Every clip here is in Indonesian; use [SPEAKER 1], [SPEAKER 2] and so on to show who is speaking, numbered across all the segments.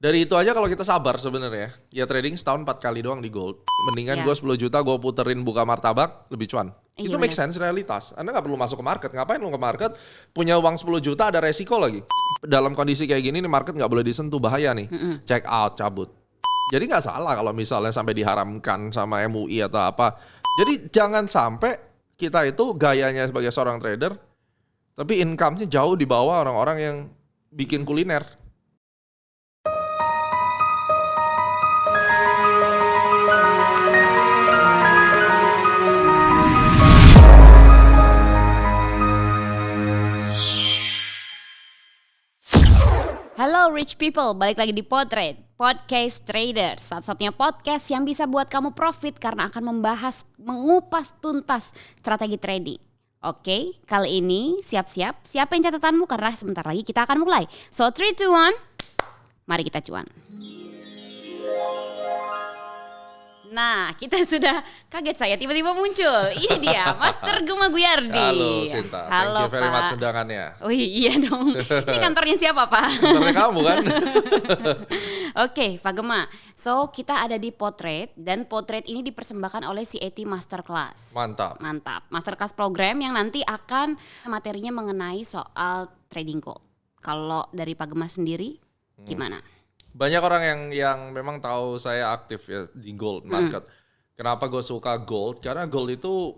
[SPEAKER 1] Dari itu aja kalau kita sabar sebenarnya. Ya trading setahun 4 kali doang di gold. Mendingan
[SPEAKER 2] Iya.
[SPEAKER 1] gue 10 juta gue puterin buka martabak lebih cuan.
[SPEAKER 2] Iya,
[SPEAKER 1] Itu make
[SPEAKER 2] bener.
[SPEAKER 1] sense realitas. Anda nggak perlu masuk ke market. Ngapain lu ke market? Punya uang 10 juta ada resiko lagi. Dalam kondisi kayak gini nih market nggak boleh disentuh, bahaya nih. Check out, cabut. Jadi nggak salah kalau misalnya sampai diharamkan sama MUI atau apa. Jadi jangan sampai kita itu gayanya sebagai seorang trader, tapi income-nya jauh di bawah orang-orang yang bikin kuliner.
[SPEAKER 2] Hello rich people, balik lagi di Podtrade, Podcast Trader. Satu-satunya podcast yang bisa buat kamu profit karena akan mengupas tuntas strategi trading. Oke, kali ini siap-siap, siapin catatanmu karena sebentar lagi kita akan mulai. So 3, 2, 1, mari kita cuan. Nah, kita sudah kaget saya tiba-tiba muncul. Ini dia, Master Gema Guyardi.
[SPEAKER 1] Halo Sinta,
[SPEAKER 2] Halo,
[SPEAKER 1] thank you very
[SPEAKER 2] Pak.
[SPEAKER 1] much undangannya.
[SPEAKER 2] Oh iya dong, ini kantornya siapa Pak?
[SPEAKER 1] Kantornya kamu kan?
[SPEAKER 2] Oke, Pak Gema. So, kita ada di Podtrade dan Podtrade ini dipersembahkan oleh CAT Masterclass.
[SPEAKER 1] Mantap.
[SPEAKER 2] Mantap. Masterclass program yang nanti akan materinya mengenai soal trading gold. Kalau dari Pak Gema sendiri, gimana?
[SPEAKER 1] Banyak orang yang memang tahu saya aktif ya di gold market. Kenapa gue suka gold? Karena gold itu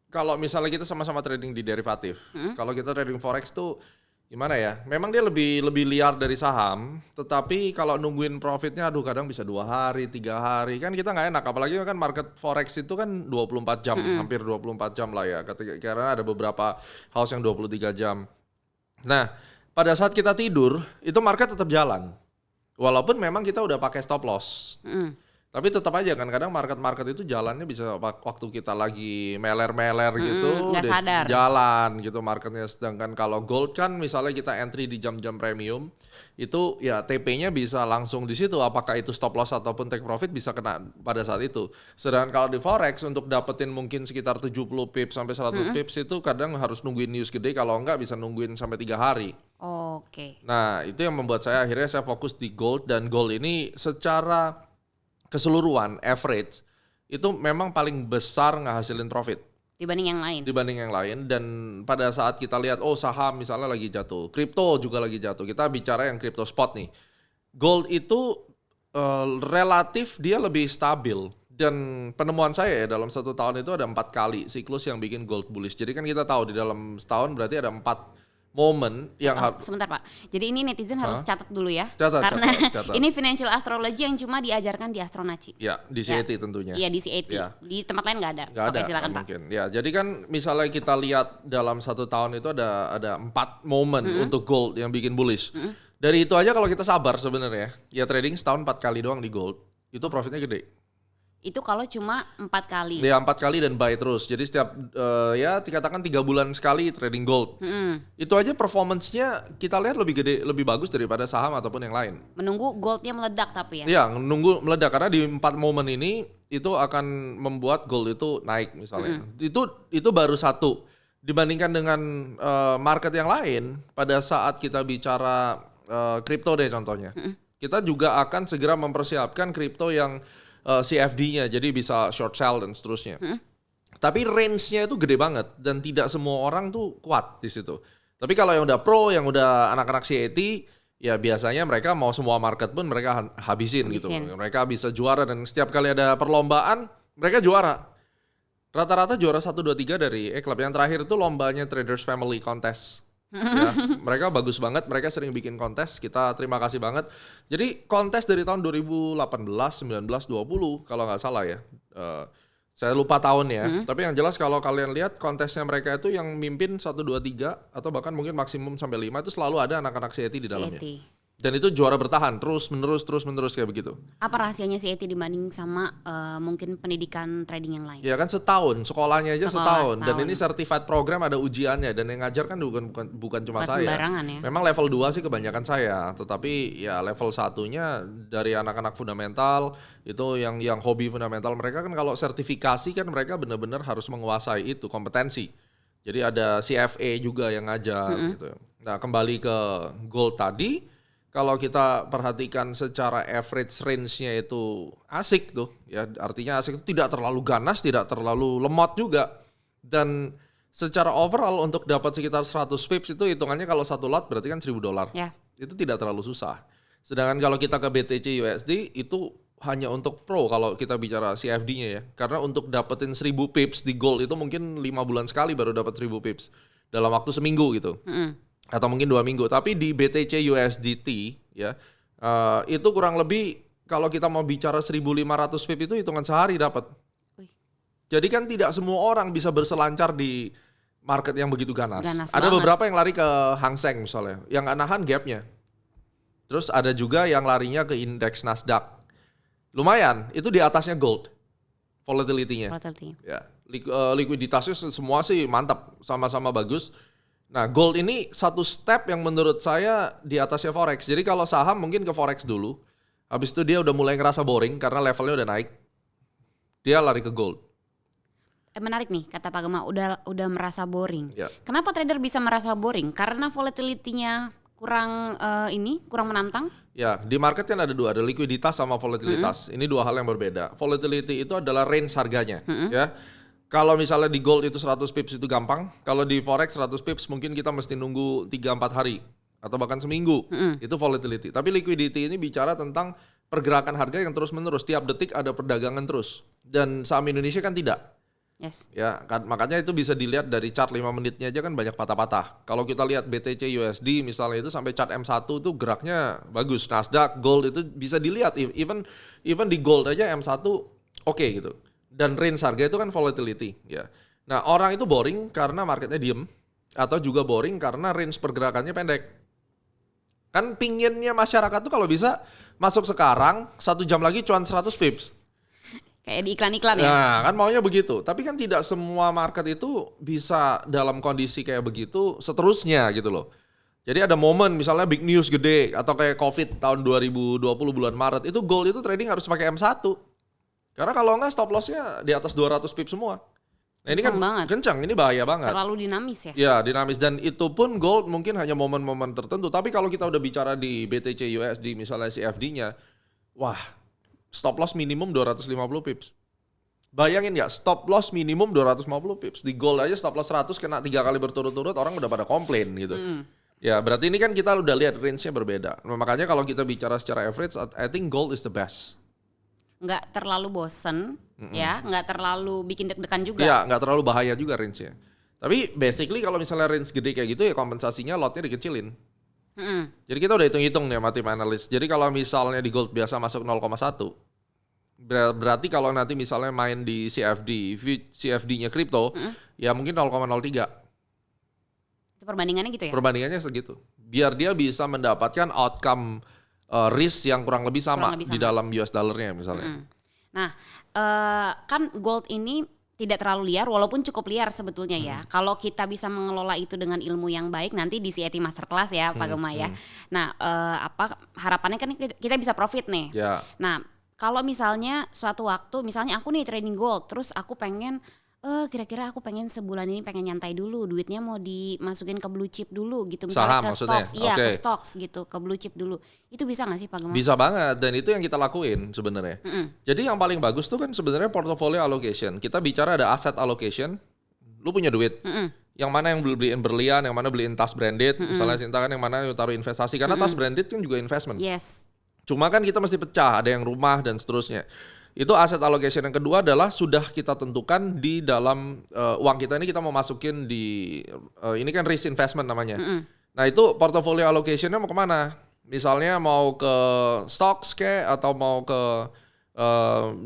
[SPEAKER 1] kalau misalnya kita sama-sama trading di derivatif. Kalau kita trading forex tuh gimana ya? Memang dia lebih liar dari saham. Tetapi kalau nungguin profitnya aduh kadang bisa 2 hari, 3 hari. Kan kita nggak enak. Apalagi kan market forex itu kan 24 jam. Hampir 24 jam lah ya. Karena ada beberapa house yang 23 jam. Nah pada saat kita tidur itu market tetap jalan. Walaupun memang kita udah pakai stop loss, tapi tetap aja kan kadang market itu jalannya bisa waktu kita lagi meler gitu,
[SPEAKER 2] nggak sadar.
[SPEAKER 1] jalan gitu marketnya. Sedangkan kalau gold kan misalnya kita entry di jam-jam premium, itu ya TP-nya bisa langsung di situ. Apakah itu stop loss ataupun take profit bisa kena pada saat itu. Sedangkan kalau di forex untuk dapetin mungkin sekitar 70 pips sampai 100 pips itu kadang harus nungguin news gede, kalau enggak bisa nungguin sampai 3 hari.
[SPEAKER 2] Oke.
[SPEAKER 1] Nah itu yang membuat akhirnya saya fokus di gold. Dan gold ini secara keseluruhan average itu memang paling besar ngehasilin profit
[SPEAKER 2] Dibanding yang lain.
[SPEAKER 1] Dan pada saat kita lihat saham misalnya lagi jatuh, kripto juga lagi jatuh, kita bicara yang kripto spot nih, gold itu relatif dia lebih stabil. Dan penemuan saya ya dalam 1 tahun itu ada 4 kali siklus yang bikin gold bullish. Jadi kan kita tahu di dalam setahun berarti ada 4 momen yang
[SPEAKER 2] Sebentar Pak, jadi ini netizen harus catat dulu ya.
[SPEAKER 1] Catat.
[SPEAKER 2] Ini financial astrology yang cuma diajarkan di Astronaci.
[SPEAKER 1] Ya, di CAT tentunya.
[SPEAKER 2] Iya, di CAT.
[SPEAKER 1] Ya.
[SPEAKER 2] Di tempat lain nggak ada.
[SPEAKER 1] Nggak ada,
[SPEAKER 2] Oke, silakan Pak.
[SPEAKER 1] mungkin. Ya, jadi kan misalnya kita lihat dalam 1 tahun itu ada 4 momen untuk gold yang bikin bullish. Dari itu aja kalau kita sabar sebenarnya, ya trading setahun 4 kali doang di gold, itu profitnya gede.
[SPEAKER 2] Itu kalau cuma 4 kali.
[SPEAKER 1] Ya 4 kali dan buy terus. Jadi setiap ya dikatakan 3 bulan sekali trading gold. Itu aja performance-nya kita lihat lebih gede, lebih bagus daripada saham ataupun yang lain.
[SPEAKER 2] Menunggu goldnya meledak tapi ya.
[SPEAKER 1] Iya, nunggu meledak karena di 4 momen ini itu akan membuat gold itu naik misalnya. Itu baru satu. Dibandingkan dengan market yang lain, pada saat kita bicara kripto deh contohnya. Kita juga akan segera mempersiapkan kripto yang CFD-nya, jadi bisa short sell dan seterusnya. Tapi range-nya itu gede banget dan tidak semua orang tuh kuat di situ. Tapi kalau yang udah pro, yang udah anak-anak CAT, ya biasanya mereka mau semua market pun mereka habisin gitu. Mereka bisa juara dan setiap kali ada perlombaan, mereka juara. Rata-rata juara 1, 2, 3 dari klub. Yang terakhir itu lombanya Traders Family Contest. Ya, mereka bagus banget, mereka sering bikin kontes, kita terima kasih banget. Jadi kontes dari tahun 2018, 19, 20 kalau nggak salah ya. Saya lupa tahun ya, tapi yang jelas kalau kalian lihat kontesnya mereka itu yang mimpin 1, 2, 3 atau bahkan mungkin maksimum sampai 5 itu selalu ada anak-anak CAT di dalamnya. Dan itu juara bertahan terus menerus kayak begitu.
[SPEAKER 2] Apa rahasianya CAT dibanding sama mungkin pendidikan trading yang lain?
[SPEAKER 1] Ya kan setahun, sekolahnya aja setahun. Dan ini certified program, ada ujiannya, dan yang ngajar kan bukan cuma saya.
[SPEAKER 2] Ya?
[SPEAKER 1] Memang level 2 sih kebanyakan saya, tetapi ya level 1-nya dari anak-anak fundamental itu yang hobi fundamental, mereka kan kalau sertifikasi kan mereka benar-benar harus menguasai itu kompetensi. Jadi ada CFA juga yang ngajar gitu. Nah, kembali ke gold tadi. kalau kita perhatikan secara average range-nya itu asik tuh, ya artinya asik itu tidak terlalu ganas, tidak terlalu lemot juga. Dan secara overall untuk dapat sekitar 100 pips itu hitungannya kalau satu lot berarti kan $1.000.
[SPEAKER 2] Ya.
[SPEAKER 1] Itu tidak terlalu susah. Sedangkan kalau kita ke BTC USD itu hanya untuk pro kalau kita bicara CFD-nya ya. Karena untuk dapetin 1000 pips di gold itu mungkin 5 bulan sekali baru dapat 1000 pips dalam waktu seminggu gitu. Atau mungkin 2 minggu. Tapi di BTC USDT ya itu kurang lebih kalau kita mau bicara 1.500 pip itu hitungan sehari dapat. Jadi kan tidak semua orang bisa berselancar di market yang begitu ganas. Ada
[SPEAKER 2] banget.
[SPEAKER 1] beberapa yang lari ke Hang Seng misalnya, yang nahan gapnya. Terus ada juga yang larinya ke indeks Nasdaq. Lumayan, itu di atasnya gold volatility-nya. Ya, likuiditasnya semua sih mantap, sama-sama bagus. Nah, gold ini satu step yang menurut saya di atasnya forex. Jadi kalau saham mungkin ke forex dulu. Habis itu dia udah mulai ngerasa boring karena levelnya udah naik. Dia lari ke gold.
[SPEAKER 2] Menarik nih kata Pak Gema, udah merasa boring.
[SPEAKER 1] Ya.
[SPEAKER 2] Kenapa trader bisa merasa boring? Karena volatility-nya kurang menantang?
[SPEAKER 1] Ya, di market kan ada dua, ada likuiditas sama volatilitas. Ini dua hal yang berbeda. Volatility itu adalah range harganya, ya. Kalau misalnya di gold itu 100 pips itu gampang, kalau di forex 100 pips mungkin kita mesti nunggu 3-4 hari atau bahkan seminggu. Itu volatility. Tapi liquidity ini bicara tentang pergerakan harga yang terus-menerus, tiap detik ada perdagangan terus. Dan saham Indonesia kan tidak.
[SPEAKER 2] Yes.
[SPEAKER 1] Ya, kan, makanya itu bisa dilihat dari chart 5 menitnya aja kan banyak patah-patah. Kalau kita lihat BTC USD misalnya itu sampai chart M1 itu geraknya bagus. Nasdaq, gold itu bisa dilihat even di gold aja M1 oke gitu. Dan range harga itu kan volatility, ya. Nah, orang itu boring karena marketnya diem atau juga boring karena range pergerakannya pendek. Kan pinginnya masyarakat tuh kalau bisa masuk sekarang 1 jam lagi cuan 100 pips.
[SPEAKER 2] Kayak di iklan-iklan ya?
[SPEAKER 1] Nah, kan maunya begitu. Tapi kan tidak semua market itu bisa dalam kondisi kayak begitu seterusnya gitu loh. Jadi ada momen misalnya big news gede atau kayak COVID tahun 2020 bulan Maret. Itu gold itu trading harus pakai M1. Karena kalau enggak stop loss-nya di atas 200 pip semua. Nah ini kan kencang, ini bahaya banget.
[SPEAKER 2] Terlalu dinamis ya?
[SPEAKER 1] Ya, dinamis. Dan itu pun gold mungkin hanya momen-momen tertentu. Tapi kalau kita udah bicara di BTC USD misalnya CFD-nya, wah, stop loss minimum 250 pips. Bayangin ya, stop loss minimum 250 pips. Di gold aja stop loss 100 kena 3 kali berturut-turut, orang udah pada komplain gitu. Ya, berarti ini kan kita udah lihat range-nya berbeda. Nah, makanya kalau kita bicara secara average, I think gold is the best.
[SPEAKER 2] Nggak terlalu bosen, ya, nggak terlalu bikin deg-degan juga.
[SPEAKER 1] Iya, nggak terlalu bahaya juga range-nya. Tapi basically kalau misalnya range gede kayak gitu ya kompensasinya lotnya dikecilin. Jadi kita udah hitung-hitung nih sama tim analis. Jadi kalau misalnya di gold biasa masuk 0,1, berarti kalau nanti misalnya main di CFD-nya kripto, ya mungkin 0,03.
[SPEAKER 2] Itu perbandingannya gitu ya?
[SPEAKER 1] Perbandingannya segitu. Biar dia bisa mendapatkan outcome risk yang kurang lebih sama di dalam US dollarnya misalnya.
[SPEAKER 2] Nah, kan gold ini tidak terlalu liar, walaupun cukup liar sebetulnya ya. Kalau kita bisa mengelola itu dengan ilmu yang baik, nanti di CIT Masterclass ya, Pak Gema ya. Nah, harapannya kan kita bisa profit nih.
[SPEAKER 1] Ya.
[SPEAKER 2] Nah, kalau misalnya suatu waktu, misalnya aku nih trading gold, terus aku pengen, kira-kira aku pengen sebulan ini pengen nyantai dulu, duitnya mau dimasukin ke blue chip dulu gitu, misalnya
[SPEAKER 1] Saham
[SPEAKER 2] ke
[SPEAKER 1] maksudnya?
[SPEAKER 2] stocks, iya
[SPEAKER 1] Oke.
[SPEAKER 2] ke stocks gitu, ke blue chip dulu. Itu bisa nggak sih Pak Gema?
[SPEAKER 1] Bisa banget, dan itu yang kita lakuin sebenarnya. Jadi yang paling bagus tuh kan sebenarnya portfolio allocation. Kita bicara ada asset allocation. Lu punya duit. Yang mana yang beliin berlian, yang mana beliin tas branded. Misalnya Sinta kan yang mana yang taruh investasi. Karena tas branded kan juga investment.
[SPEAKER 2] Yes.
[SPEAKER 1] Cuma kan kita mesti pecah, ada yang rumah dan seterusnya. Itu asset allocation. Yang kedua adalah sudah kita tentukan di dalam uang kita ini kita mau masukin di, ini kan risk investment namanya. Nah itu portfolio allocation-nya mau kemana? Misalnya mau ke stocks atau mau ke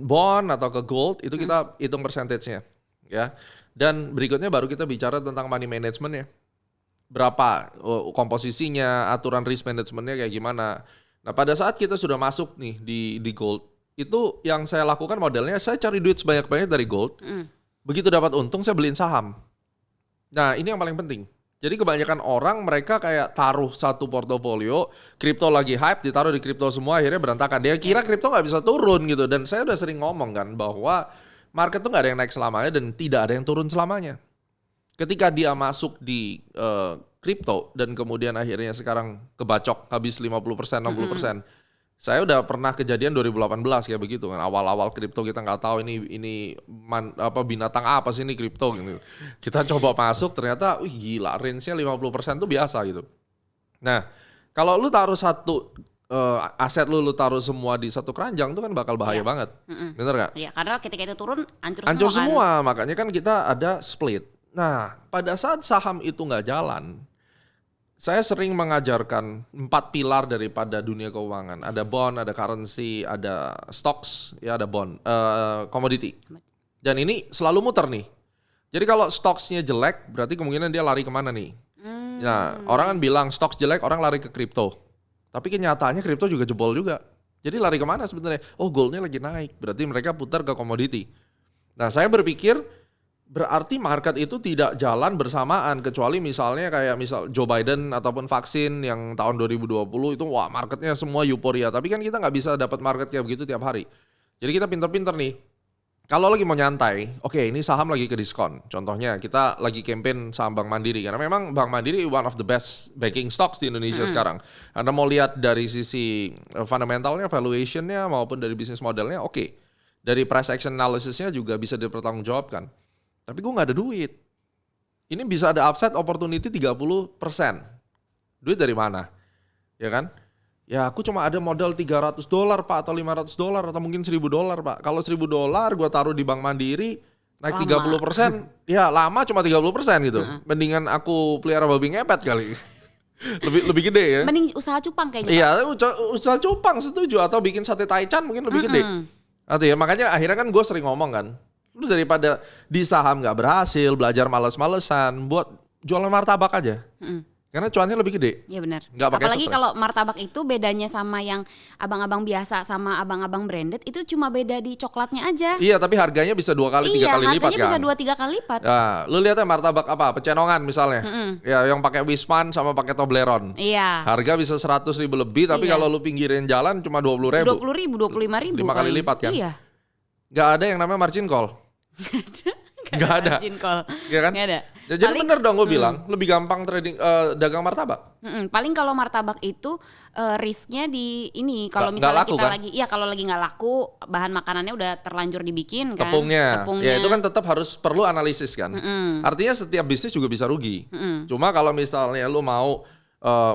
[SPEAKER 1] bond atau ke gold, itu kita hitung percentage-nya. Ya. Dan berikutnya baru kita bicara tentang money management-nya. Berapa komposisinya, aturan risk management-nya kayak gimana. Nah pada saat kita sudah masuk nih di gold, itu yang saya lakukan modelnya, saya cari duit sebanyak-banyak dari gold. Begitu dapat untung, saya beliin saham. Nah ini yang paling penting. Jadi kebanyakan orang mereka kayak taruh satu portofolio, kripto lagi hype, ditaruh di kripto semua, akhirnya berantakan. Dia kira kripto nggak bisa turun gitu. Dan saya udah sering ngomong kan bahwa market tuh nggak ada yang naik selamanya dan tidak ada yang turun selamanya. Ketika dia masuk di kripto dan kemudian akhirnya sekarang kebacok habis 50%, 60%. Saya udah pernah kejadian 2018 kayak begitu kan. Awal-awal kripto kita nggak tahu ini binatang apa sih ini kripto gitu. Kita coba masuk ternyata gila range-nya 50% tuh biasa gitu. Nah, kalau lu taruh satu aset lu taruh semua di satu keranjang tuh kan bakal bahaya banget. Bener gak?
[SPEAKER 2] Iya, karena ketika itu turun hancur
[SPEAKER 1] semua kan? Makanya kan kita ada split. Nah, pada saat saham itu nggak jalan, saya sering mengajarkan 4 pilar daripada dunia keuangan. Ada bond, ada currency, ada stocks, ya ada bond, commodity. Dan ini selalu muter nih. Jadi kalau stocks-nya jelek, berarti kemungkinan dia lari kemana nih? Nah, orang kan bilang stocks jelek, orang lari ke kripto. Tapi kenyataannya kripto juga jebol juga. Jadi lari kemana sebenarnya? Oh, goldnya lagi naik, berarti mereka putar ke komoditi. Nah, saya berpikir berarti market itu tidak jalan bersamaan, kecuali misalnya kayak misal Joe Biden ataupun vaksin yang tahun 2020 itu wah marketnya semua euforia. Tapi kan kita nggak bisa dapat market kayak begitu tiap hari. Jadi kita pinter-pinter nih. Kalau lagi mau nyantai, oke ini saham lagi ke diskon. Contohnya kita lagi campaign saham Bank Mandiri. Karena memang Bank Mandiri one of the best banking stocks di Indonesia sekarang. Anda mau lihat dari sisi fundamentalnya, valuationnya maupun dari bisnis modelnya oke. Dari price action analysisnya juga bisa dipertanggungjawabkan. Tapi gue gak ada duit. Ini bisa ada upside opportunity 30%. Duit dari mana? Ya kan? Ya aku cuma ada modal $300 Pak atau $500 atau mungkin $1.000 Pak. Kalau $1.000 gue taruh di Bank Mandiri naik
[SPEAKER 2] lama.
[SPEAKER 1] 30%. Ya lama cuma 30% gitu. Mendingan aku pelihara babi ngepet kali. lebih gede ya.
[SPEAKER 2] Mending usaha cupang kayaknya.
[SPEAKER 1] Iya, usaha cupang setuju. Atau bikin sate taichan mungkin lebih gede. Atau ya makanya akhirnya kan gue sering ngomong kan. Lu daripada di saham gak berhasil, belajar males-malesan, buat jualan martabak aja. Karena cuannya lebih gede.
[SPEAKER 2] Iya benar.
[SPEAKER 1] Apalagi
[SPEAKER 2] Apalagi kalau martabak itu bedanya sama yang abang-abang biasa sama abang-abang branded itu cuma beda di coklatnya aja.
[SPEAKER 1] Iya, tapi harganya bisa 2 kali, 3 kali lipat kan.
[SPEAKER 2] Iya, harganya bisa 2-3 kali lipat.
[SPEAKER 1] Nah, lu lihat ya martabak apa? Pecenongan misalnya. Ya, yang pakai Wisman sama pakai Toblerone.
[SPEAKER 2] Iya.
[SPEAKER 1] Harga bisa 100.000 lebih, tapi kalau lu pinggirin jalan cuma 20.000.
[SPEAKER 2] 20.000, 25.000.
[SPEAKER 1] 5 kali lipat kan.
[SPEAKER 2] Iya.
[SPEAKER 1] Gak ada yang namanya margin call. Gak ada.
[SPEAKER 2] Margin call.
[SPEAKER 1] Iya kan?
[SPEAKER 2] Gak ada.
[SPEAKER 1] Ya, jadi bener dong gue bilang, lebih gampang trading dagang martabak.
[SPEAKER 2] Paling kalau martabak itu risknya di ini kalau misalnya
[SPEAKER 1] laku,
[SPEAKER 2] kita
[SPEAKER 1] kan?
[SPEAKER 2] kalau lagi nggak laku, bahan makanannya udah terlanjur dibikin kan.
[SPEAKER 1] Tepungnya. Ya itu kan tetap harus perlu analisis kan. Artinya setiap bisnis juga bisa rugi. Cuma kalau misalnya lu mau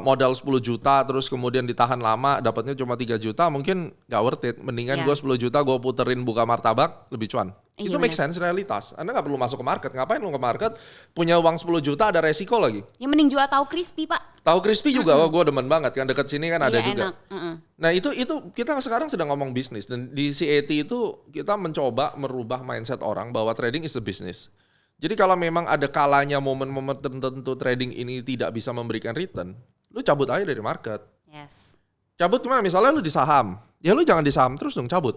[SPEAKER 1] modal 10 juta terus kemudian ditahan lama dapatnya cuma 3 juta mungkin gak worth it. Mendingan gue 10 juta gue puterin buka martabak lebih cuan. Itu make sense realitas. Anda gak perlu masuk ke market. Ngapain lu ke market punya uang 10 juta ada resiko lagi.
[SPEAKER 2] Ya mending jual tahu crispy Pak.
[SPEAKER 1] Tahu crispy juga gue demen banget kan dekat sini kan ada juga.
[SPEAKER 2] Enak.
[SPEAKER 1] Nah itu kita sekarang sedang ngomong bisnis dan di CAT itu kita mencoba merubah mindset orang bahwa trading is a business. Jadi kalau memang ada kalanya momen-momen tertentu trading ini tidak bisa memberikan return, lu cabut aja dari market.
[SPEAKER 2] Yes.
[SPEAKER 1] Cabut gimana? Misalnya lu di saham, ya lu jangan di saham terus dong, cabut.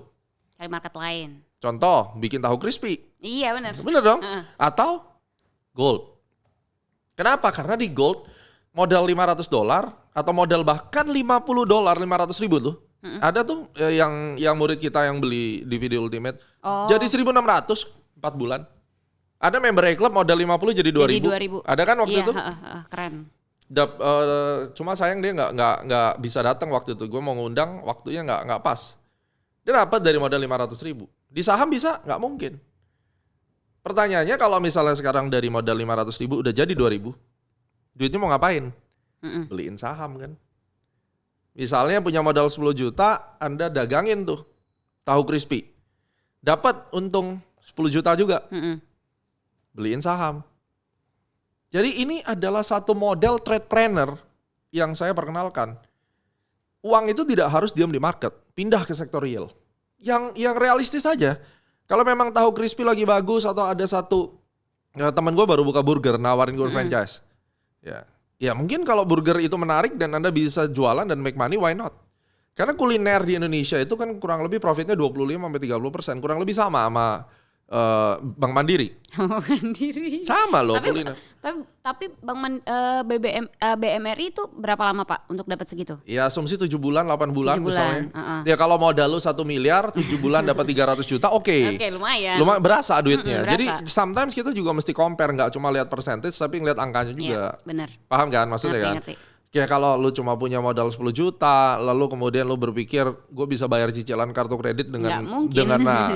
[SPEAKER 2] Cari market lain.
[SPEAKER 1] Contoh, bikin tahu crispy.
[SPEAKER 2] Iya benar.
[SPEAKER 1] Bener dong? Atau gold. Kenapa? Karena di gold modal $500 atau modal bahkan $50, 500 ribu tuh. Ada tuh yang murid kita yang beli DVD Ultimate. Jadi 1.600 4 bulan. Ada member klub modal 50 jadi 2.000. Ada kan waktu itu?
[SPEAKER 2] Keren.
[SPEAKER 1] Cuma sayang dia nggak bisa datang waktu itu. Gue mau ngundang, waktunya nggak pas. Dia dapat dari modal 500.000. Di saham bisa? Nggak mungkin. Pertanyaannya kalau misalnya sekarang dari modal 500.000 udah jadi 2.000, duitnya mau ngapain? Beliin saham kan. Misalnya punya modal 10 juta, Anda dagangin tuh tahu crispy. Dapat untung 10 juta juga. Beliin saham. Jadi ini adalah satu model trade planner yang saya perkenalkan. Uang itu tidak harus diam di market, pindah ke sektor real. Yang realistis saja. Kalau memang tahu crispy lagi bagus atau ada satu teman gue baru buka burger nawarin gue franchise. Ya mungkin kalau burger itu menarik dan Anda bisa jualan dan make money, why not? Karena kuliner di Indonesia itu kan kurang lebih profitnya 25-30%, kurang lebih sama Bank Mandiri.
[SPEAKER 2] Mandiri.
[SPEAKER 1] Sama loh
[SPEAKER 2] Tapi
[SPEAKER 1] kuliner.
[SPEAKER 2] tapi BMRI itu berapa lama Pak untuk dapat segitu?
[SPEAKER 1] Ya asumsi 7 bulan, 8 bulan
[SPEAKER 2] 7 bulan,
[SPEAKER 1] misalnya.
[SPEAKER 2] uh-uh.
[SPEAKER 1] Ya kalau modal lu 1 miliar, 7 bulan dapat 300 juta, oke.
[SPEAKER 2] Oke, lumayan.
[SPEAKER 1] Lumayan berasa duitnya.
[SPEAKER 2] Berasa.
[SPEAKER 1] Jadi sometimes kita juga mesti compare, nggak cuma lihat percentage tapi ngeliat angkanya juga.
[SPEAKER 2] Iya, benar.
[SPEAKER 1] Paham kan maksudnya kan?
[SPEAKER 2] Ngerti.
[SPEAKER 1] Kayak kalau lu cuma punya modal 10 juta, lalu kemudian lu berpikir gue bisa bayar cicilan kartu kredit
[SPEAKER 2] Nggak mungkin.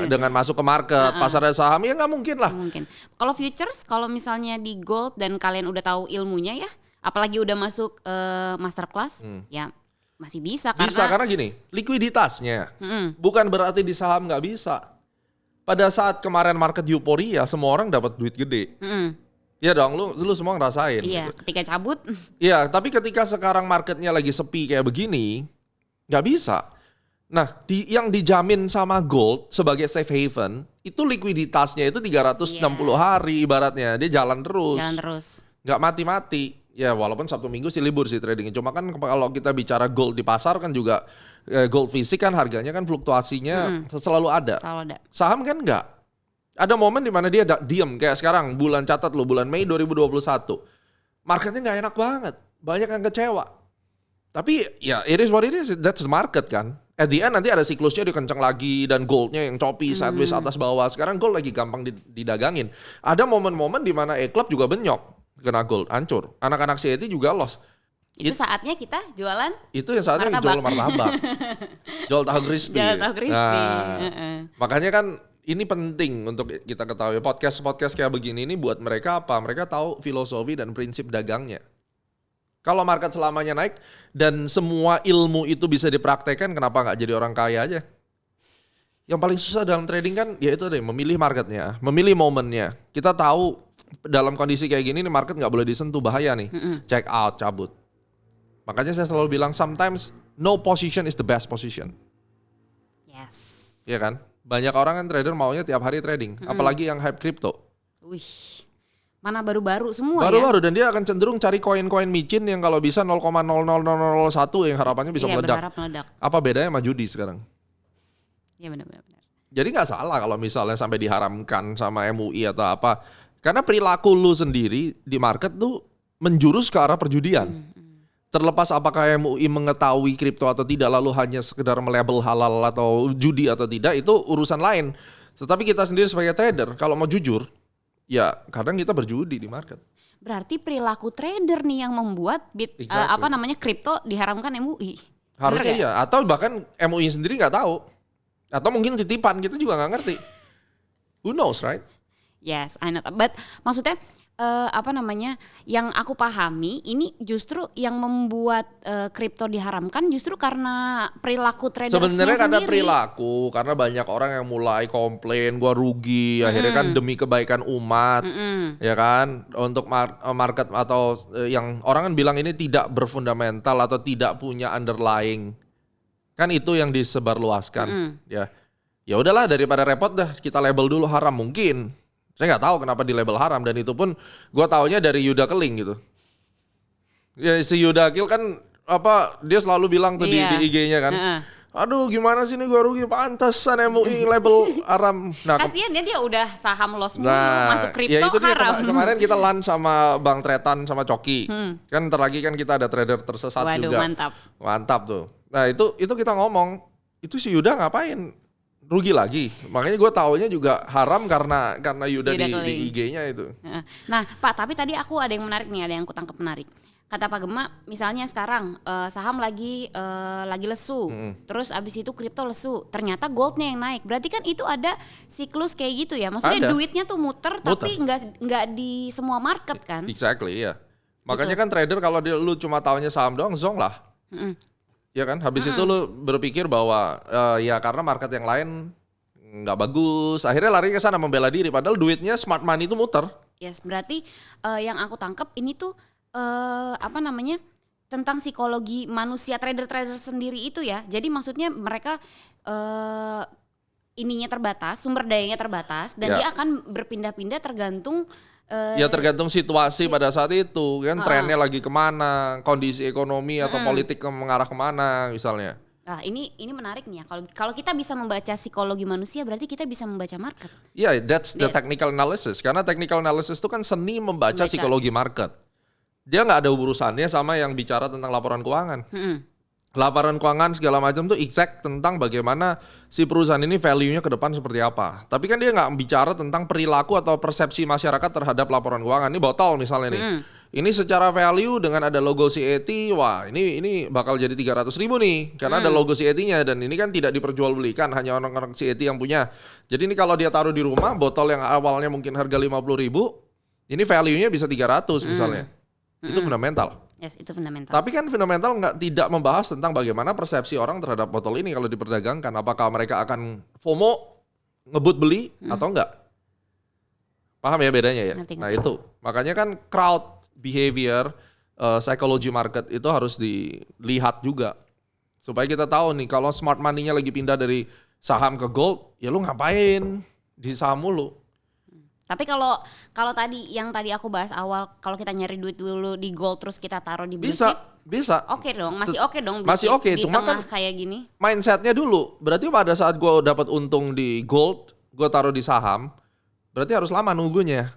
[SPEAKER 1] dengan masuk ke market, pasar saham, ya nggak mungkin lah.
[SPEAKER 2] Mungkin. Kalau futures, kalau misalnya di gold dan kalian udah tahu ilmunya ya, apalagi udah masuk masterclass, ya masih bisa
[SPEAKER 1] Karena gini, likuiditasnya. Bukan berarti di saham nggak bisa. Pada saat kemarin market euforia, semua orang dapat duit gede. Iya dong, lu semua ngerasain.
[SPEAKER 2] Iya,
[SPEAKER 1] gitu.
[SPEAKER 2] ketika cabut.
[SPEAKER 1] Iya, tapi ketika sekarang marketnya lagi sepi kayak begini, nggak bisa. Nah, yang dijamin sama gold sebagai safe haven, itu likuiditasnya itu 360 hari ibaratnya. Dia jalan terus.
[SPEAKER 2] Jalan terus.
[SPEAKER 1] Nggak mati-mati. Ya walaupun Sabtu Minggu sih libur sih tradingnya. Cuma kan kalau kita bicara gold di pasar kan juga, gold fisik kan harganya kan fluktuasinya selalu ada.
[SPEAKER 2] Selalu ada.
[SPEAKER 1] Saham kan nggak. Ada momen di mana dia diem kayak sekarang bulan Mei 2021. Marketnya nggak enak banget. Banyak yang kecewa. Tapi ya it is what it is. That's the market kan. At the end nanti ada siklusnya dikencang lagi dan goldnya yang choppy sideways atas bawah. Sekarang gold lagi gampang didagangin. Ada momen-momen di mana E-Club juga benyok kena gold, hancur. Anak-anak CET juga loss.
[SPEAKER 2] Itu saatnya kita jualan.
[SPEAKER 1] Itu yang saatnya jual martabak. Jual tahu crispy.
[SPEAKER 2] Jual tahu crispy.
[SPEAKER 1] Nah, makanya kan ini penting untuk kita ketahui. Podcast kayak begini ini buat mereka apa? Mereka tahu filosofi dan prinsip dagangnya. Kalau market selamanya naik dan semua ilmu itu bisa dipraktekkan, kenapa nggak jadi orang kaya aja? Yang paling susah dalam trading kan ya itu deh, memilih marketnya, memilih momennya. Kita tahu dalam kondisi kayak gini nih market nggak boleh disentuh, bahaya nih. Check out, cabut. Makanya saya selalu bilang sometimes no position is the best position.
[SPEAKER 2] Yes.
[SPEAKER 1] Iya kan? Banyak orang kan trader maunya tiap hari trading, apalagi yang hype crypto.
[SPEAKER 2] Wih, mana baru-baru semua
[SPEAKER 1] Baru-baru dan dia akan cenderung cari koin-koin micin yang kalau bisa 0,00001 yang harapannya bisa meledak.
[SPEAKER 2] Berharap meledak.
[SPEAKER 1] Apa bedanya sama judi sekarang?
[SPEAKER 2] Iya benar.
[SPEAKER 1] Jadi nggak salah kalau misalnya sampai diharamkan sama MUI atau apa, karena perilaku lu sendiri di market tuh menjurus ke arah perjudian. Terlepas apakah MUI mengetahui kripto atau tidak, lalu hanya sekedar melabel halal atau judi atau tidak, itu urusan lain. Tetapi kita sendiri sebagai trader, kalau mau jujur, ya kadang kita berjudi di market.
[SPEAKER 2] Berarti perilaku trader nih yang membuat kripto diharamkan MUI.
[SPEAKER 1] Harusnya iya, atau bahkan MUI sendiri nggak tahu. Atau mungkin titipan, kita juga nggak ngerti. Who knows, right?
[SPEAKER 2] Yes, I know. But maksudnya yang aku pahami ini justru yang membuat kripto diharamkan justru karena perilaku tradersnya sendiri.
[SPEAKER 1] Sebenarnya karena perilaku, karena banyak orang yang mulai komplain, gua rugi, akhirnya kan demi kebaikan umat, ya kan, untuk market atau yang orang kan bilang ini tidak berfundamental atau tidak punya underlying, kan itu yang disebarluaskan, ya. Ya udahlah daripada repot dah kita label dulu haram mungkin. Saya nggak tahu kenapa di label haram dan itu pun gue taunya dari Yuda Keling gitu. Ya si Yuda Keling kan dia selalu bilang tuh di IG-nya kan. Aduh gimana sih ini gue rugi, pantesan MUI label haram. Nah,
[SPEAKER 2] kasian ya dia udah saham loss mulu, masuk kripto
[SPEAKER 1] ya itu
[SPEAKER 2] haram.
[SPEAKER 1] Kemarin kita lunch sama Bang Tretan sama Coki. Kan ntar lagi kan kita ada trader tersesat.
[SPEAKER 2] Waduh,
[SPEAKER 1] juga. Mantap tuh. Nah itu kita ngomong, itu si Yuda ngapain? Rugi lagi. Makanya gue taunya juga haram karena Yuda di IG-nya itu.
[SPEAKER 2] Nah Pak, tapi tadi aku ada yang menarik nih, ada yang aku tangkap menarik. Kata Pak Gema, misalnya sekarang saham lagi lesu, terus abis itu kripto lesu, ternyata goldnya yang naik. Berarti kan itu ada siklus kayak gitu ya. Maksudnya duitnya tuh muter. Tapi nggak di semua market kan?
[SPEAKER 1] Exactly, iya. Makanya kan trader kalau lu cuma taunya saham doang, zong lah. Ya kan, habis itu lu berpikir bahwa ya karena market yang lain nggak bagus, akhirnya lari ke sana membela diri. Padahal duitnya smart money itu muter.
[SPEAKER 2] Yes, berarti yang aku tangkap ini tuh tentang psikologi manusia trader-trader sendiri itu ya. Jadi maksudnya mereka ininya terbatas, sumber dayanya terbatas, dan dia akan berpindah-pindah tergantung.
[SPEAKER 1] Ya tergantung situasi pada saat itu kan, trennya lagi kemana, kondisi ekonomi atau politik mengarah kemana misalnya.
[SPEAKER 2] Nah, ini menarik nih ya. Kalau kita bisa membaca psikologi manusia, berarti kita bisa membaca market.
[SPEAKER 1] Yeah, that's the technical analysis. Karena technical analysis itu kan seni membaca psikologi market. Dia nggak ada urusannya sama yang bicara tentang laporan keuangan. Laporan keuangan segala macam tuh exact tentang bagaimana si perusahaan ini value-nya ke depan seperti apa. Tapi kan dia nggak bicara tentang perilaku atau persepsi masyarakat terhadap laporan keuangan. Ini botol misalnya nih. Ini secara value dengan ada logo CAT, wah ini bakal jadi 300.000 nih. Karena ada logo CAT-nya dan ini kan tidak diperjualbelikan, hanya orang-orang CAT yang punya. Jadi ini kalau dia taruh di rumah, botol yang awalnya mungkin harga 50.000, ini value-nya bisa 300 misalnya. Itu fundamental.
[SPEAKER 2] Yes, itu fundamental.
[SPEAKER 1] Tapi kan fundamental tidak membahas tentang bagaimana persepsi orang terhadap botol ini kalau diperdagangkan. Apakah mereka akan FOMO, ngebut beli atau enggak? Paham ya bedanya ya?
[SPEAKER 2] Ngerti.
[SPEAKER 1] Nah itu, makanya kan crowd behavior, psychology market itu harus dilihat juga. Supaya kita tahu nih kalau smart money-nya lagi pindah dari saham ke gold, ya lu ngapain di saham mulu?
[SPEAKER 2] Tapi kalau tadi yang tadi aku bahas awal, kalau kita nyari duit dulu di gold terus kita taruh di blue chip,
[SPEAKER 1] bisa.
[SPEAKER 2] Oke dong, masih oke dong.
[SPEAKER 1] Masih oke,
[SPEAKER 2] di
[SPEAKER 1] cuma
[SPEAKER 2] tengah
[SPEAKER 1] kan
[SPEAKER 2] kayak gini.
[SPEAKER 1] Mindsetnya dulu. Berarti pada saat gue dapat untung di gold, gue taruh di saham, berarti harus lama nunggunya.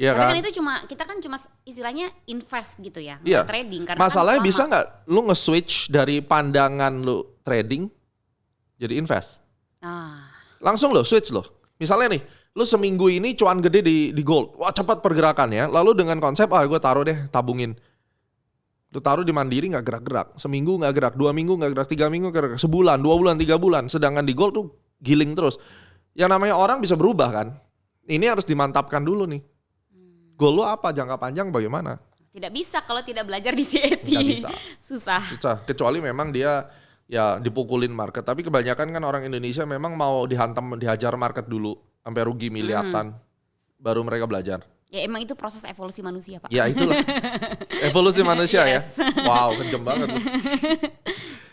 [SPEAKER 2] Iya kan? Itu kita kan cuma istilahnya invest gitu ya,
[SPEAKER 1] iya.
[SPEAKER 2] Trading. Karena
[SPEAKER 1] masalahnya
[SPEAKER 2] kan
[SPEAKER 1] bisa nggak lu nge-switch dari pandangan lu trading jadi invest? Langsung lo switch lo. Misalnya nih, lu seminggu ini cuan gede di gold, wah cepat pergerakannya. Lalu dengan konsep gue taruh deh, tabungin. Lu taruh di Mandiri nggak gerak-gerak, seminggu nggak gerak, 2 minggu nggak gerak, 3 minggu nggak gerak, sebulan, 2 bulan, 3 bulan. Sedangkan di gold tuh giling terus. Yang namanya orang bisa berubah kan? Ini harus dimantapkan dulu nih. Goal lu apa? Jangka panjang bagaimana?
[SPEAKER 2] Tidak bisa kalau tidak belajar di CAT.
[SPEAKER 1] Nggak bisa.
[SPEAKER 2] Susah.
[SPEAKER 1] Kecuali memang dia ya dipukulin market. Tapi kebanyakan kan orang Indonesia memang mau dihajar market dulu. Sampai rugi miliaran. Baru mereka belajar.
[SPEAKER 2] Ya emang itu proses evolusi manusia, Pak.
[SPEAKER 1] Ya itulah. Evolusi manusia ya. Wow, kejam banget.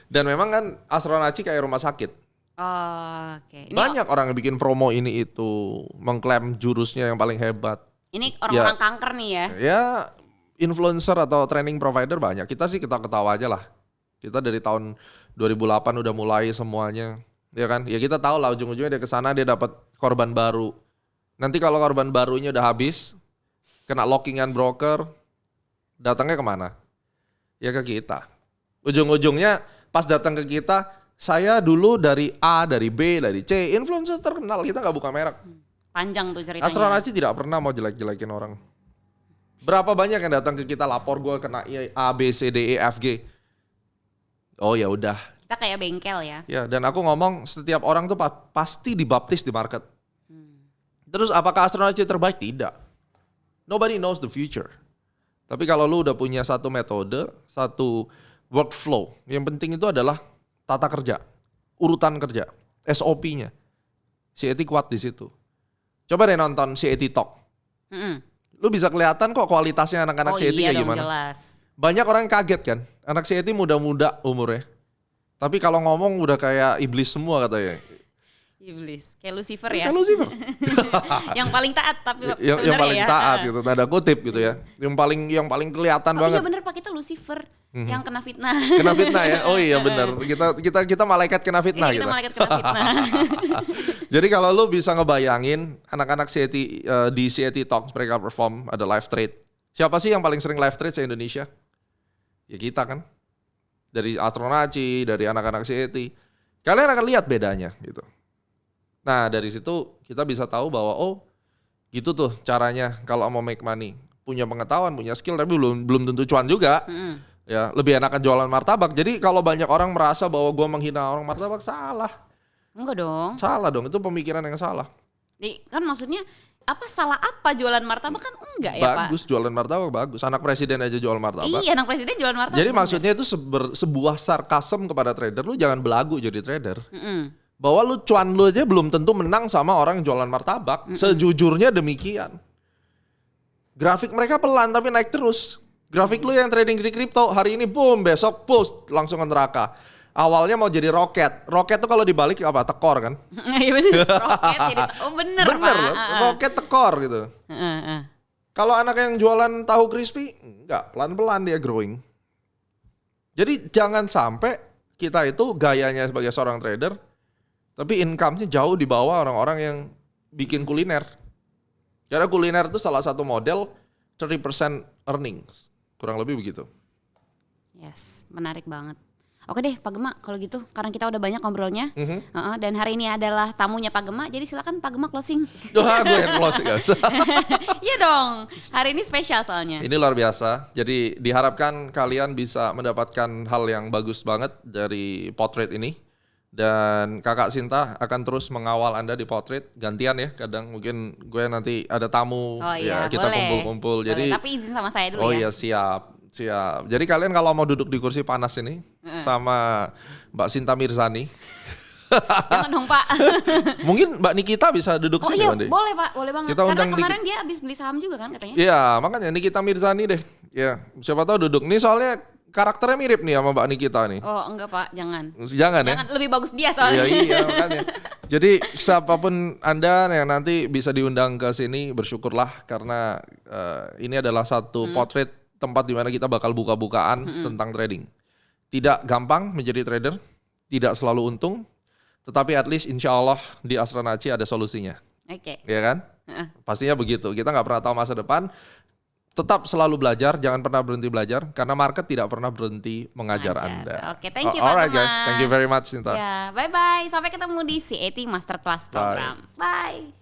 [SPEAKER 1] Dan memang kan Astronaci kayak rumah sakit.
[SPEAKER 2] Oke.
[SPEAKER 1] Banyak orang yang bikin promo ini itu, mengklaim jurusnya yang paling hebat.
[SPEAKER 2] Ini orang-orang kanker nih ya.
[SPEAKER 1] Ya, influencer atau training provider banyak. Kita sih ketawa aja lah. Kita dari tahun 2008 udah mulai semuanya, ya kan? Ya kita tahu lah ujung-ujungnya dia kesana dia dapat korban baru. Nanti kalau korban barunya udah habis, kena lockingan broker, datangnya kemana? Ya ke kita. Ujung-ujungnya pas datang ke kita, saya dulu dari A, dari B, dari C, influencer terkenal, kita nggak buka merek.
[SPEAKER 2] Panjang tuh ceritanya.
[SPEAKER 1] Astronaci tidak pernah mau jelek-jelekin orang. Berapa banyak yang datang ke kita lapor gue kena A, B, C, D, E, F, G. Oh ya udah.
[SPEAKER 2] Kita kayak bengkel ya.
[SPEAKER 1] Ya, dan aku ngomong setiap orang tuh pasti dibaptis di market. Terus apakah Astronaci terbaik? Tidak. Nobody knows the future. Tapi kalau lu udah punya satu metode, satu workflow, yang penting itu adalah tata kerja, urutan kerja, SOP-nya. CAT kuat di situ. Coba deh nonton CAT Talk. Lu bisa kelihatan kok kualitasnya anak-anak CAT kayak gimana.
[SPEAKER 2] Jelas.
[SPEAKER 1] Banyak orang kaget kan, anak CAT muda-muda umurnya. Tapi kalau ngomong udah kayak iblis semua katanya.
[SPEAKER 2] Iblis, kayak Lucifer ya.
[SPEAKER 1] Kayak Lucifer.
[SPEAKER 2] Yang paling taat tapi
[SPEAKER 1] yang paling taat gitu, tanda kutip gitu ya. Yang paling kelihatan banget.
[SPEAKER 2] Iya bener Pak, kita Lucifer yang kena fitnah.
[SPEAKER 1] Kena fitnah ya. Oh iya benar. Kita malaikat kena fitnah gitu.
[SPEAKER 2] Kita malaikat kena fitnah.
[SPEAKER 1] Jadi kalau lu bisa ngebayangin anak-anak CAT di CAT Talks mereka perform ada live trade. Siapa sih yang paling sering live trade di Indonesia? Ya kita kan. Dari Astronaci, dari anak-anak CAT. Kalian akan lihat bedanya gitu. Nah dari situ kita bisa tahu bahwa gitu tuh caranya kalau mau make money. Punya pengetahuan, punya skill tapi belum tentu cuan juga. Ya lebih enakan jualan martabak. Jadi kalau banyak orang merasa bahwa gue menghina orang martabak, salah.
[SPEAKER 2] Enggak dong.
[SPEAKER 1] Salah dong, itu pemikiran yang salah.
[SPEAKER 2] Kan maksudnya salah apa jualan martabak kan enggak ya Pak?
[SPEAKER 1] Bagus, jualan martabak bagus. Anak presiden aja jual martabak.
[SPEAKER 2] Iya, anak presiden jualan martabak.
[SPEAKER 1] Jadi maksudnya itu sebuah sarkasem kepada trader. Lu jangan belagu jadi trader. Bahwa lu cuan lu aja belum tentu menang sama orang yang jualan martabak. Sejujurnya demikian. Grafik mereka pelan tapi naik terus. Grafik lu yang trading di kripto hari ini boom, besok post langsung ke neraka. Awalnya mau jadi roket. Roket tuh kalau dibalik apa? Tekor kan?
[SPEAKER 2] Iya bener. Roket jadi bener Pak.
[SPEAKER 1] Roket tekor gitu. Kalau anak yang jualan tahu crispy, enggak, pelan-pelan dia growing. Jadi jangan sampai kita itu gayanya sebagai seorang trader, tapi income-nya jauh di bawah orang-orang yang bikin kuliner. Karena kuliner itu salah satu model 30% earnings, kurang lebih begitu.
[SPEAKER 2] Yes, menarik banget. Oke deh Pak Gema kalau gitu, karena kita udah banyak ngobrolnya, dan hari ini adalah tamunya Pak Gema, jadi silakan Pak Gema closing.
[SPEAKER 1] Wah, gue yang closing.
[SPEAKER 2] Iya dong, hari ini spesial soalnya.
[SPEAKER 1] Ini luar biasa, jadi diharapkan kalian bisa mendapatkan hal yang bagus banget dari Potret ini. Dan Kakak Sinta akan terus mengawal Anda di Potret, gantian ya, kadang mungkin gue nanti ada tamu, ya kita kumpul-kumpul. Jadi,
[SPEAKER 2] tapi izin sama saya dulu ya.
[SPEAKER 1] Oh iya siap. Jadi kalian kalau mau duduk di kursi panas ini sama Mbak Sinta Mirzani.
[SPEAKER 2] Jangan dong Pak.
[SPEAKER 1] Mungkin Mbak Nikita bisa duduk sini.
[SPEAKER 2] Iya boleh Pak, boleh banget.
[SPEAKER 1] Kita
[SPEAKER 2] Karena kemarin dia habis beli saham juga kan katanya.
[SPEAKER 1] Iya makanya Nikita Mirzani deh. Ya siapa tahu duduk. Nih soalnya karakternya mirip nih sama Mbak Nikita nih.
[SPEAKER 2] Oh enggak Pak, jangan
[SPEAKER 1] ya.
[SPEAKER 2] Lebih bagus dia soalnya.
[SPEAKER 1] Iya makanya. Jadi siapapun Anda yang nanti bisa diundang ke sini, bersyukurlah karena ini adalah satu Potret tempat di mana kita bakal buka-bukaan tentang trading. Tidak gampang menjadi trader, tidak selalu untung, tetapi at least insya Allah di Astronaci ada solusinya.
[SPEAKER 2] Oke.
[SPEAKER 1] Iya kan? Pastinya begitu. Kita nggak pernah tahu masa depan. Tetap selalu belajar, jangan pernah berhenti belajar, karena market tidak pernah berhenti mengajar Anda.
[SPEAKER 2] Oke, thank you Pak
[SPEAKER 1] Alright
[SPEAKER 2] Gema.
[SPEAKER 1] guys, thank you very much Sinta.
[SPEAKER 2] Ya, bye-bye. Sampai ketemu di C80 Masterclass program. Bye.